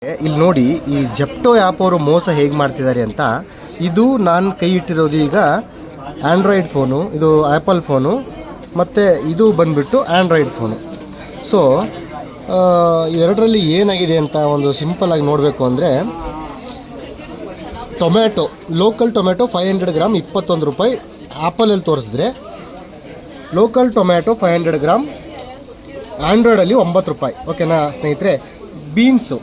ಇಲ್ಲಿ ನೋಡಿ, ಈ ಜೆಪ್ಟೋ ಆ್ಯಪ್ ಅವರು ಮೋಸ ಹೇಗೆ ಮಾಡ್ತಿದ್ದಾರೆ ಅಂತ. ಇದು ನಾನು ಕೈ ಇಟ್ಟಿರೋದು ಈಗ ಆ್ಯಂಡ್ರಾಯ್ಡ್ ಫೋನು, ಇದು ಆ್ಯಪಲ್ ಫೋನು, ಮತ್ತು ಇದು ಬಂದುಬಿಟ್ಟು ಆ್ಯಂಡ್ರಾಯ್ಡ್ ಫೋನು. ಸೊ ಇವೆರಡರಲ್ಲಿ ಏನಾಗಿದೆ ಅಂತ ಒಂದು ಸಿಂಪಲ್ಲಾಗಿ ನೋಡಬೇಕು ಅಂದರೆ, ಟೊಮ್ಯಾಟೊ, ಲೋಕಲ್ ಟೊಮ್ಯಾಟೊ 500 ಗ್ರಾಮ್ 21 ರೂಪಾಯಿ ಆ್ಯಪಲಲ್ಲಿ ತೋರಿಸಿದ್ರೆ, ಲೋಕಲ್ ಟೊಮ್ಯಾಟೊ 500 ಗ್ರಾಮ್ ಆ್ಯಂಡ್ರಾಯ್ಡಲ್ಲಿ 9 ರೂಪಾಯಿ. ಓಕೆನಾ ಸ್ನೇಹಿತರೆ. ಬೀನ್ಸು,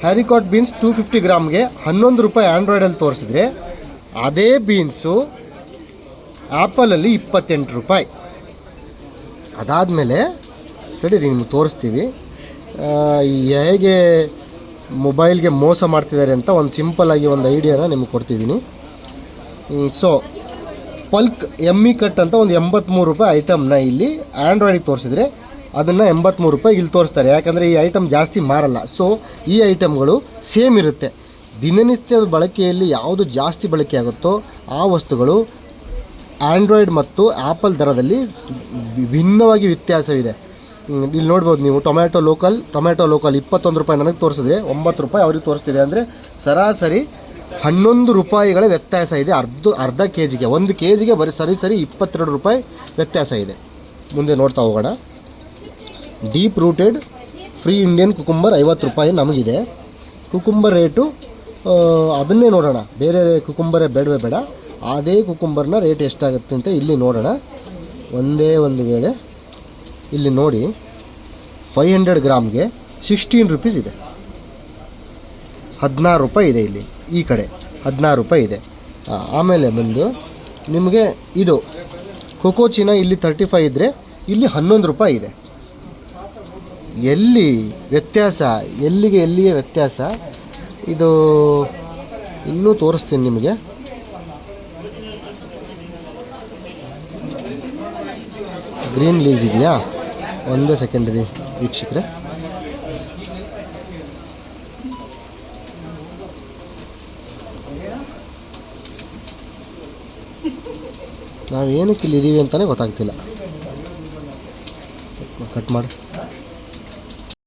ಹ್ಯಾರಿಕಾಟ್ ಬೀನ್ಸ್ 250 ಗ್ರಾಮ್ಗೆ 11 ರೂಪಾಯಿ ಆ್ಯಂಡ್ರಾಯ್ಡಲ್ಲಿ ತೋರಿಸಿದ್ರೆ, ಅದೇ ಬೀನ್ಸು ಆ್ಯಪಲಲ್ಲಿ 28 ರೂಪಾಯಿ. ಅದಾದಮೇಲೆ ತಡೀರಿ ನಿಮ್ಗೆ ತೋರಿಸ್ತೀವಿ ಹೇಗೆ ಮೊಬೈಲ್ಗೆ ಮೋಸ ಮಾಡ್ತಿದ್ದಾರೆ ಅಂತ. ಒಂದು ಸಿಂಪಲ್ಲಾಗಿ ಒಂದು ಐಡಿಯಾನ ನಿಮ್ಗೆ ಕೊಡ್ತಿದ್ದೀನಿ. ಸೊ ಪಲ್ಕ್ ಎಮ್ಮಿ ಕಟ್ ಅಂತ ಒಂದು 83 ರೂಪಾಯಿ ಐಟಮ್ನ ಇಲ್ಲಿ ಆ್ಯಂಡ್ರಾಯ್ಡಿಗೆ ತೋರಿಸಿದ್ರೆ, ಅದನ್ನು 83 ರೂಪಾಯಿ ಇಲ್ಲಿ ತೋರಿಸ್ತಾರೆ. ಯಾಕಂದರೆ ಈ ಐಟಮ್ ಜಾಸ್ತಿ ಮಾರಲ್ಲ. ಸೊ ಈ ಐಟಮ್ಗಳು ಸೇಮ್ ಇರುತ್ತೆ. ದಿನನಿತ್ಯದ ಬಳಕೆಯಲ್ಲಿ ಯಾವುದು ಜಾಸ್ತಿ ಬಳಕೆ ಆಗುತ್ತೋ ಆ ವಸ್ತುಗಳು ಆ್ಯಂಡ್ರಾಯ್ಡ್ ಮತ್ತು ಆ್ಯಪಲ್ ದರದಲ್ಲಿ ಭಿನ್ನವಾಗಿ ವ್ಯತ್ಯಾಸವಿದೆ. ಇಲ್ಲಿ ನೋಡ್ಬೋದು ನೀವು. ಟೊಮ್ಯಾಟೊ ಲೋಕಲ್ 21 ರೂಪಾಯಿ ನನಗೆ ತೋರಿಸಿದ್ರೆ 9 ರೂಪಾಯಿ ಅವ್ರಿಗೆ ತೋರಿಸ್ತಿದೆ. ಅಂದರೆ ಸರಾಸರಿ 11 ರೂಪಾಯಿಗಳ ವ್ಯತ್ಯಾಸ ಇದೆ. ಅರ್ಧ ಕೆ ಜಿಗೆ, 1 ಕೆ ಜಿಗೆ ಬರೀ ಸರಿ 22 ರೂಪಾಯಿ ವ್ಯತ್ಯಾಸ ಇದೆ. ಮುಂದೆ ನೋಡ್ತಾ ಹೋಗೋಣ. Deep rooted free Indian cucumber 50 ರೂಪಾಯಿ ನಮಗಿದೆ. ಕುಕುಂಬರ್ ರೇಟು ಅದನ್ನೇ ನೋಡೋಣ, ಬೇರೆ ಕುಕುಂಬರೇ ಬೇಡವೇ ಬೇಡ. ಅದೇ ಕುಕುಂಬರ್ನ ರೇಟ್ ಎಷ್ಟಾಗುತ್ತೆ ಅಂತ ಇಲ್ಲಿ ನೋಡೋಣ. ಒಂದೇ ಒಂದು ವೇಳೆ ಇಲ್ಲಿ ನೋಡಿ, 500 ಗ್ರಾಮ್ಗೆ 16 ರೂಪೀಸ್ ಇದೆ. 16 ರೂಪಾಯಿ ಇದೆ ಇಲ್ಲಿ. ಈ ಕಡೆ 16 ರೂಪಾಯಿ ಇದೆ. ಆಮೇಲೆ ಬಂದು ನಿಮಗೆ ಇದು ಕೊಕೋಚಿನ ಇಲ್ಲಿ 35 ಇದ್ದರೆ ಇಲ್ಲಿ 11 ರೂಪಾಯಿ ಇದೆ. ಎಲ್ಲಿ ವ್ಯತ್ಯಾಸ, ಎಲ್ಲಿಗೆ ವ್ಯತ್ಯಾಸ, ಇದು ಇನ್ನೂ ತೋರಿಸ್ತೀನಿ ನಿಮಗೆ. ಗ್ರೀನ್ ಲೀಸ್ ಇದೆಯಾ? ಒಂದೇ ಸೆಕೆಂಡ್ ರೀ ವೀಕ್ಷಕರೇ. ನಾವು ಏನಕ್ಕೆ ಇಲ್ಲಿದ್ದೀವಿ ಅಂತಲೇ ಗೊತ್ತಾಗ್ತಿಲ್ಲ. ಕಟ್ ಮಾಡಿ.